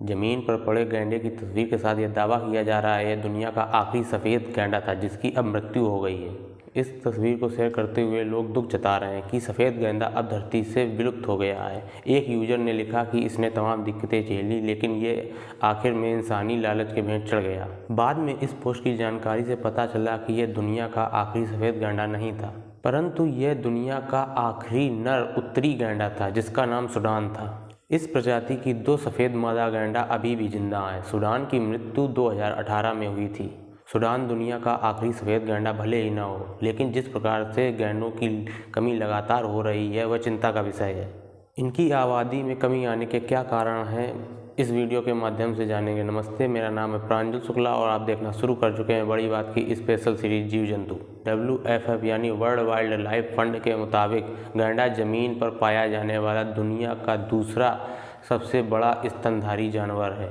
जमीन पर पड़े गैंडे की तस्वीर के साथ यह दावा किया जा रहा है यह दुनिया का आखिरी सफ़ेद गैंडा था जिसकी अब मृत्यु हो गई है। इस तस्वीर को शेयर करते हुए लोग दुख जता रहे हैं कि सफ़ेद गैंडा अब धरती से विलुप्त हो गया है। एक यूजर ने लिखा कि इसने तमाम दिक्कतें झेली लेकिन ये आखिर में इंसानी लालच के भेंट चढ़ गया। बाद में इस पोस्ट की जानकारी से पता चला कि यह दुनिया का आखिरी सफ़ेद गैंडा नहीं था, परंतु यह दुनिया का आखिरी नर उत्तरी गैंडा था जिसका नाम सूडान था। इस प्रजाति की 2 सफ़ेद मादा गैंडा अभी भी जिंदा हैं। सूडान की मृत्यु 2018 में हुई थी। सूडान दुनिया का आखिरी सफ़ेद गैंडा भले ही न हो, लेकिन जिस प्रकार से गैंडों की कमी लगातार हो रही है वह चिंता का विषय है। इनकी आबादी में कमी आने के क्या कारण हैं, इस वीडियो के माध्यम से जानेंगे। नमस्ते, मेरा नाम है प्रांजल शुक्ला और आप देखना शुरू कर चुके हैं बड़ी बात की स्पेशल सीरीज जीव जंतु। WFF यानी वर्ल्ड वाइल्ड लाइफ फंड के मुताबिक गैंडा ज़मीन पर पाया जाने वाला दुनिया का दूसरा सबसे बड़ा स्तनधारी जानवर है।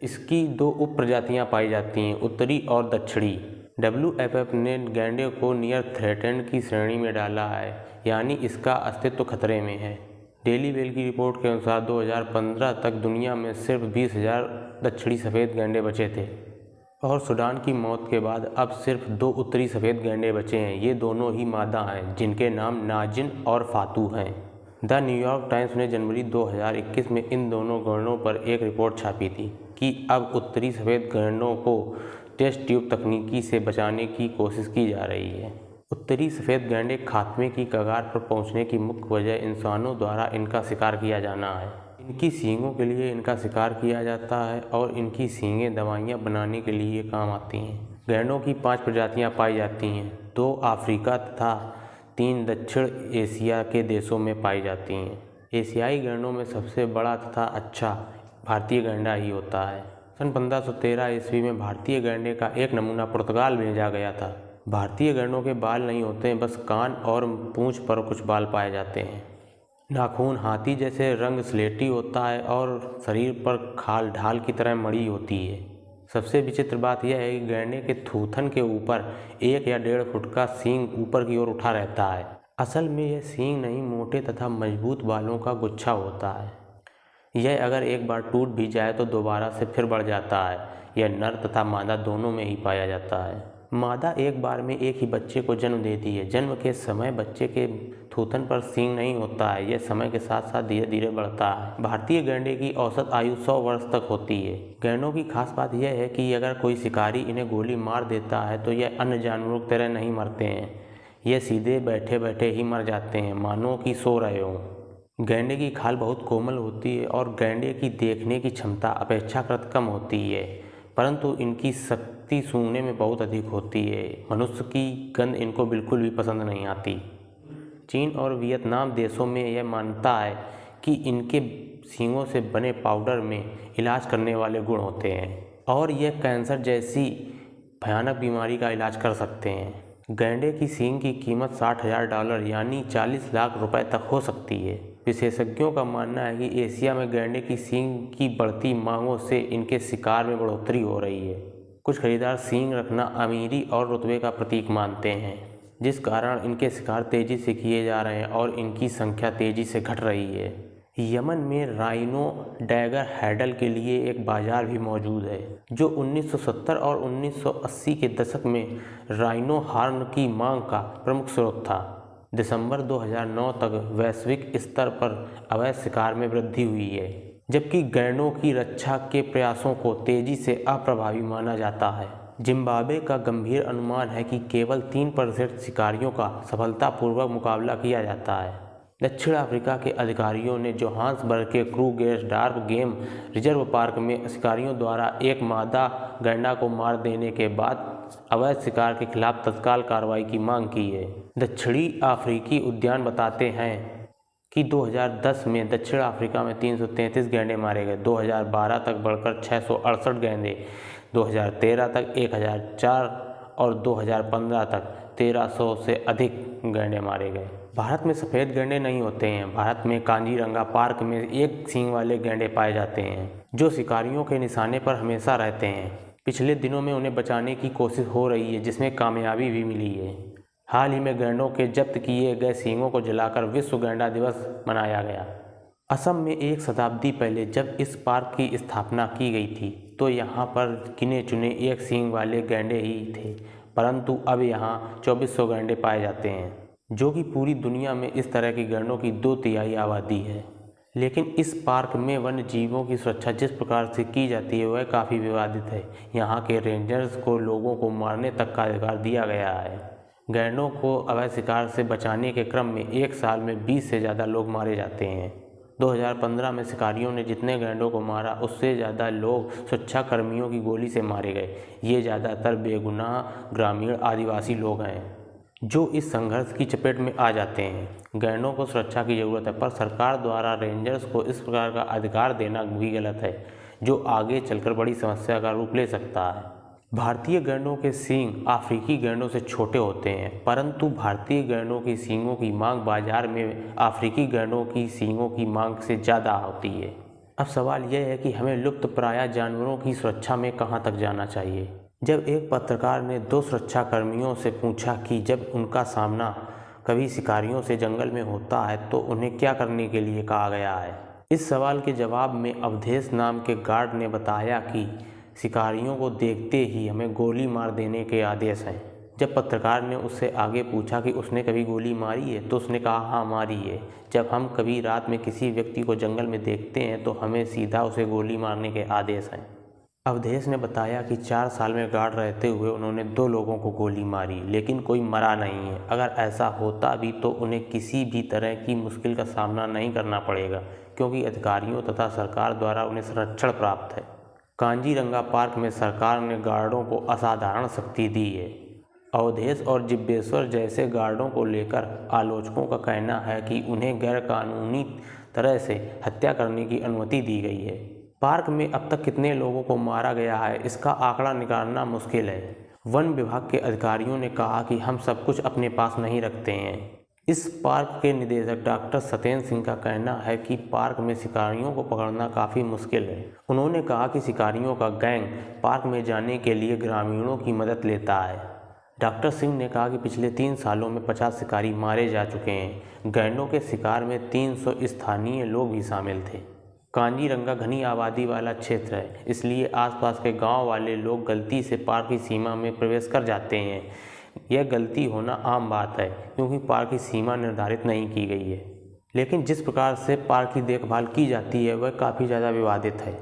इसकी 2 उप प्रजातियाँ पाई जाती हैं, उत्तरी और दक्षिणी। WFF ने गैंडे को नियर थ्रेटेंड की श्रेणी में डाला है, यानी इसका अस्तित्व खतरे में है। डेली वेल की रिपोर्ट के अनुसार 2015 तक दुनिया में सिर्फ 20,000 दक्षिणी सफ़ेद गैंडे बचे थे और सूडान की मौत के बाद अब सिर्फ 2 उत्तरी सफ़ेद गैंडे बचे हैं। ये दोनों ही मादा हैं जिनके नाम नाजिन और फातू हैं। द न्यूयॉर्क टाइम्स ने जनवरी 2021 में इन दोनों गैंडों पर एक रिपोर्ट छापी थी कि अब उत्तरी सफ़ेद गैंडों को टेस्ट ट्यूब तकनीकी से बचाने की कोशिश की जा रही है। उत्तरी सफ़ेद गैंडे खात्मे की कगार पर पहुंचने की मुख्य वजह इंसानों द्वारा इनका शिकार किया जाना है। इनकी सींगों के लिए इनका शिकार किया जाता है और इनकी सींगें दवाइयाँ बनाने के लिए काम आती हैं। गैंडों की 5 प्रजातियाँ पाई जाती हैं, 2 अफ्रीका तथा 3 दक्षिण एशिया के देशों में पाई जाती हैं। एशियाई गैंडों में सबसे बड़ा तथा अच्छा भारतीय गैंडा ही होता है। सन 1513 ईस्वी में भारतीय गैंडे का एक नमूना पुर्तगाल भेजा गया था। भारतीय गैंडों के बाल नहीं होते हैं, बस कान और पूंछ पर कुछ बाल पाए जाते हैं। नाखून हाथी जैसे रंग स्लेटी होता है और शरीर पर खाल ढाल की तरह मड़ी होती है। सबसे विचित्र बात यह है कि गैंडे के थूथन के ऊपर 1 या 1.5 फुट का सींग ऊपर की ओर उठा रहता है। असल में यह सींग नहीं, मोटे तथा मजबूत बालों का गुच्छा होता है। यह अगर एक बार टूट भी जाए तो दोबारा से फिर बढ़ जाता है। यह नर तथा मादा दोनों में ही पाया जाता है। मादा एक बार में एक ही बच्चे को जन्म देती है। जन्म के समय बच्चे के थूथन पर सींग नहीं होता है, यह समय के साथ साथ धीरे धीरे बढ़ता है। भारतीय गैंडे की औसत आयु 100 वर्ष तक होती है। गैंडों की खास बात यह है कि अगर कोई शिकारी इन्हें गोली मार देता है तो यह अन्य जानवरों की तरह नहीं मरते हैं, यह सीधे बैठे बैठे ही मर जाते हैं, मानो कि सो रहे हों। गैंडे की खाल बहुत कोमल होती है और गैंडे की देखने की क्षमता अपेक्षाकृत कम होती है, परंतु इनकी शक्ति सूंघने में बहुत अधिक होती है। मनुष्य की गंध इनको बिल्कुल भी पसंद नहीं आती। चीन और वियतनाम देशों में यह मान्यता है कि इनके सींगों से बने पाउडर में इलाज करने वाले गुण होते हैं और यह कैंसर जैसी भयानक बीमारी का इलाज कर सकते हैं। गैंडे की सींग की कीमत $60,000 यानी 40 लाख रुपए तक हो सकती है। विशेषज्ञों का मानना है कि एशिया में गैंडे की सींग की बढ़ती मांगों से इनके शिकार में बढ़ोतरी हो रही है। कुछ खरीदार सींग रखना अमीरी और रुतबे का प्रतीक मानते हैं, जिस कारण इनके शिकार तेजी से किए जा रहे हैं और इनकी संख्या तेजी से घट रही है। यमन में राइनो डैगर हैडल के लिए एक बाजार भी मौजूद है, जो 1970 और 1980 के दशक में राइनो हॉर्न की मांग का प्रमुख स्रोत था। दिसंबर 2009 तक वैश्विक स्तर पर अवैध शिकार में वृद्धि हुई है, जबकि गैंडों की रक्षा के प्रयासों को तेजी से अप्रभावी माना जाता है। जिम्बाब्वे का गंभीर अनुमान है कि केवल 3% शिकारियों का सफलतापूर्वक मुकाबला किया जाता है। दक्षिण अफ्रीका के अधिकारियों ने जोहान्सबर्ग के क्रूगेर्स डार्क गेम रिजर्व पार्क में शिकारियों द्वारा एक मादा गैंडा को मार देने के बाद अवैध शिकार के खिलाफ तत्काल कार्रवाई की मांग की है। दक्षिणी अफ्रीकी उद्यान बताते हैं कि 2010 में दक्षिण अफ्रीका में 333 गैंडे मारे गए। 2012 तक बढ़कर 668 गैंडे, 2013 तक 1004 और 2015 तक 1300 से अधिक गैंडे मारे गए। भारत में सफ़ेद गैंडे नहीं होते हैं। भारत में काजीरंगा पार्क में एक सींग वाले गैंडे पाए जाते हैं, जो शिकारियों के निशाने पर हमेशा रहते हैं। पिछले दिनों में उन्हें बचाने की कोशिश हो रही है, जिसमें कामयाबी भी मिली है। हाल ही में गैंडों के जब्त किए गए सींगों को जलाकर विश्व गैंडा दिवस मनाया गया। असम में एक शताब्दी पहले जब इस पार्क की स्थापना की गई थी तो यहाँ पर गिने चुने एक सींग वाले गैंडे ही थे, परंतु अब यहाँ 2400 गैंडे पाए जाते हैं, जो कि पूरी दुनिया में इस तरह की गैंडों की 2/3 आबादी है। लेकिन इस पार्क में वन्य जीवों की सुरक्षा जिस प्रकार से की जाती है वह काफ़ी विवादित है। यहाँ के रेंजर्स को लोगों को मारने तक का अधिकार दिया गया है। गैंडों को अवैध शिकार से बचाने के क्रम में एक साल में 20 से ज़्यादा लोग मारे जाते हैं। 2015 में शिकारियों ने जितने गैंडों को मारा उससे ज़्यादा लोग सुरक्षाकर्मियों की गोली से मारे गए। ये ज़्यादातर बेगुनाह ग्रामीण आदिवासी लोग हैं जो इस संघर्ष की चपेट में आ जाते हैं। गैंडों को सुरक्षा की ज़रूरत है, पर सरकार द्वारा रेंजर्स को इस प्रकार का अधिकार देना भी गलत है, जो आगे चलकर बड़ी समस्या का रूप ले सकता है। भारतीय गैंडों के सींग अफ्रीकी गैंडों से छोटे होते हैं, परंतु भारतीय गैंडों की सींगों की मांग बाजार में अफ्रीकी गैंडों की सींगों की मांग से ज़्यादा होती है। अब सवाल यह है कि हमें लुप्तप्राय जानवरों की सुरक्षा में कहां तक जाना चाहिए। जब एक पत्रकार ने 2 सुरक्षाकर्मियों से पूछा कि जब उनका सामना कभी शिकारियों से जंगल में होता है तो उन्हें क्या करने के लिए कहा गया है, इस सवाल के जवाब में अवधेश नाम के गार्ड ने बताया कि शिकारियों को देखते ही हमें गोली मार देने के आदेश हैं। जब पत्रकार ने उससे आगे पूछा कि उसने कभी गोली मारी है तो उसने कहा हाँ मारी है। जब हम कभी रात में किसी व्यक्ति को जंगल में देखते हैं तो हमें सीधा उसे गोली मारने के आदेश हैं। अवधेश ने बताया कि 4 साल में गार्ड रहते हुए उन्होंने 2 लोगों को गोली मारी, लेकिन कोई मरा नहीं है। अगर ऐसा होता भी तो उन्हें किसी भी तरह की मुश्किल का सामना नहीं करना पड़ेगा, क्योंकि अधिकारियों तथा सरकार द्वारा उन्हें संरक्षण प्राप्त है। कांजीरंगा पार्क में सरकार ने गार्डों को असाधारण शक्ति दी है। अवधेश और जिब्बेश्वर जैसे गार्डों को लेकर आलोचकों का कहना है कि उन्हें गैरकानूनी तरह से हत्या करने की अनुमति दी गई है। पार्क में अब तक कितने लोगों को मारा गया है इसका आंकड़ा निकालना मुश्किल है। वन विभाग के अधिकारियों ने कहा कि हम सब कुछ अपने पास नहीं रखते हैं। इस पार्क के निदेशक डॉक्टर सत्येंद्र सिंह का कहना है कि पार्क में शिकारियों को पकड़ना काफ़ी मुश्किल है। उन्होंने कहा कि शिकारियों का गैंग पार्क में जाने के लिए ग्रामीणों की मदद लेता है। डॉक्टर सिंह ने कहा कि पिछले 3 सालों में 50 शिकारी मारे जा चुके हैं। गैंडों के शिकार में 300 स्थानीय लोग भी शामिल थे। कांजीरंगा घनी आबादी वाला क्षेत्र है, इसलिए आसपास के गांव वाले लोग गलती से पार्क की सीमा में प्रवेश कर जाते हैं। यह गलती होना आम बात है, क्योंकि पार्क की सीमा निर्धारित नहीं की गई है। लेकिन जिस प्रकार से पार्क की देखभाल की जाती है वह काफ़ी ज़्यादा विवादित है।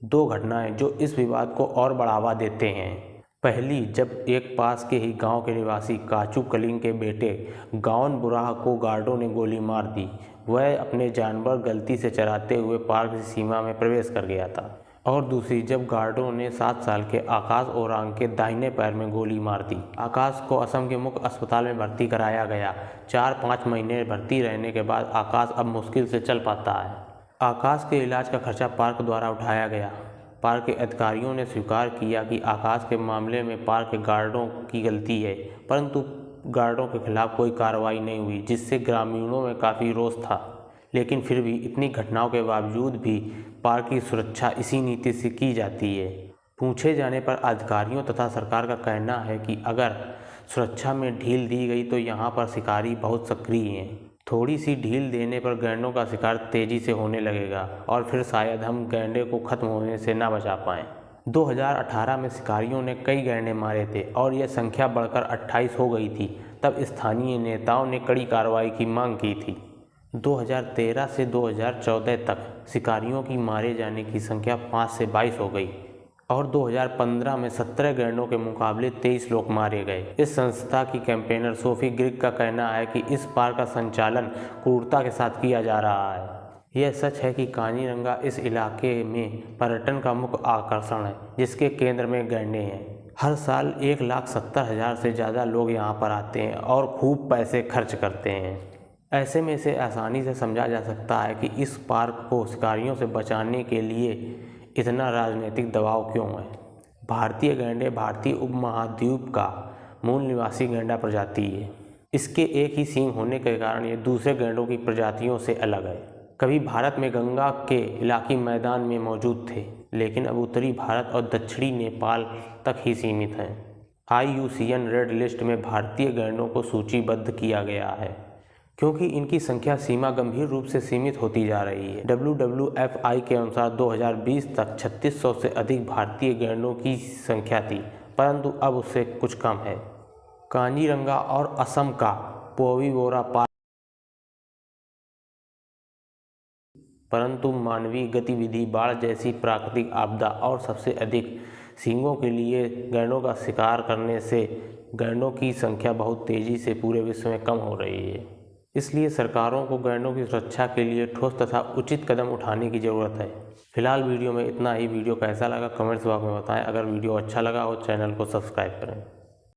2 घटनाएं जो इस विवाद को और बढ़ावा देते हैं। पहली, जब एक पास के ही गांव के निवासी काचू कलिंग के बेटे गावन बुराह को गार्डों ने गोली मार दी। वह अपने जानवर गलती से चराते हुए पार्क की सीमा में प्रवेश कर गया था। और दूसरी, जब गार्डों ने 7 साल के आकाश ओरांग के दाहिने पैर में गोली मार दी। आकाश को असम के मुख्य अस्पताल में भर्ती कराया गया। 4-5 महीने भर्ती रहने के बाद आकाश अब मुश्किल से चल पाता है। आकाश के इलाज का खर्चा पार्क द्वारा उठाया गया। पार्क के अधिकारियों ने स्वीकार किया कि आकाश के मामले में पार्क के गार्डों की गलती है, परंतु गार्डों के खिलाफ कोई कार्रवाई नहीं हुई, जिससे ग्रामीणों में काफ़ी रोष था। लेकिन फिर भी इतनी घटनाओं के बावजूद भी पार्क की सुरक्षा इसी नीति से की जाती है। पूछे जाने पर अधिकारियों तथा सरकार का कहना है कि अगर सुरक्षा में ढील दी गई तो यहाँ पर शिकारी बहुत सक्रिय हैं। थोड़ी सी ढील देने पर गैंडों का शिकार तेज़ी से होने लगेगा और फिर शायद हम गैंडे को खत्म होने से ना बचा पाएँ। 2018 में शिकारियों ने कई गैंडे मारे थे और यह संख्या बढ़कर 28 हो गई थी। तब स्थानीय नेताओं ने कड़ी कार्रवाई की मांग की थी। 2013 से 2014 तक शिकारियों की मारे जाने की संख्या 5 से 22 हो गई और 2015 में 17 गैंडों के मुकाबले 23 लोग मारे गए। इस संस्था की कैंपेनर सोफी ग्रिग का कहना है कि इस पार्क का संचालन क्रूरता के साथ किया जा रहा है। यह सच है कि कांजीरंगा इस इलाके में पर्यटन का मुख्य आकर्षण है, जिसके केंद्र में गैंडे हैं। हर साल 1,70,000 से ज़्यादा लोग यहाँ पर आते हैं और खूब पैसे खर्च करते हैं। ऐसे में इसे आसानी से समझा जा सकता है कि इस पार्क को शिकारियों से बचाने के लिए इतना राजनीतिक दबाव क्यों है। भारतीय गैंडे भारतीय उपमहाद्वीप का मूल निवासी गैंडा प्रजाति है। इसके एक ही सींग होने के कारण ये दूसरे गैंडों की प्रजातियों से अलग है। कभी भारत में गंगा के इलाकी मैदान में मौजूद थे, लेकिन अब उत्तरी भारत और दक्षिणी नेपाल तक ही सीमित हैं। IUCN रेड लिस्ट में भारतीय गैंडों को सूचीबद्ध किया गया है, क्योंकि इनकी संख्या सीमा गंभीर रूप से सीमित होती जा रही है। WWFI के अनुसार 2020 तक 3600 से अधिक भारतीय गैंडों की संख्या थी, परंतु अब उससे कुछ कम है। काजीरंगा और असम का पोविबोरा पार्क, परंतु मानवीय गतिविधि, बाढ़ जैसी प्राकृतिक आपदा और सबसे अधिक सींगों के लिए गैंडों का शिकार करने से गैंडों की संख्या बहुत तेज़ी से पूरे विश्व में कम हो रही है। इसलिए सरकारों को गैंडों की सुरक्षा के लिए ठोस तथा उचित कदम उठाने की ज़रूरत है। फिलहाल वीडियो में इतना ही। वीडियो कैसा लगा कमेंट्स बॉक्स में बताएं। अगर वीडियो अच्छा लगा हो चैनल को सब्सक्राइब करें।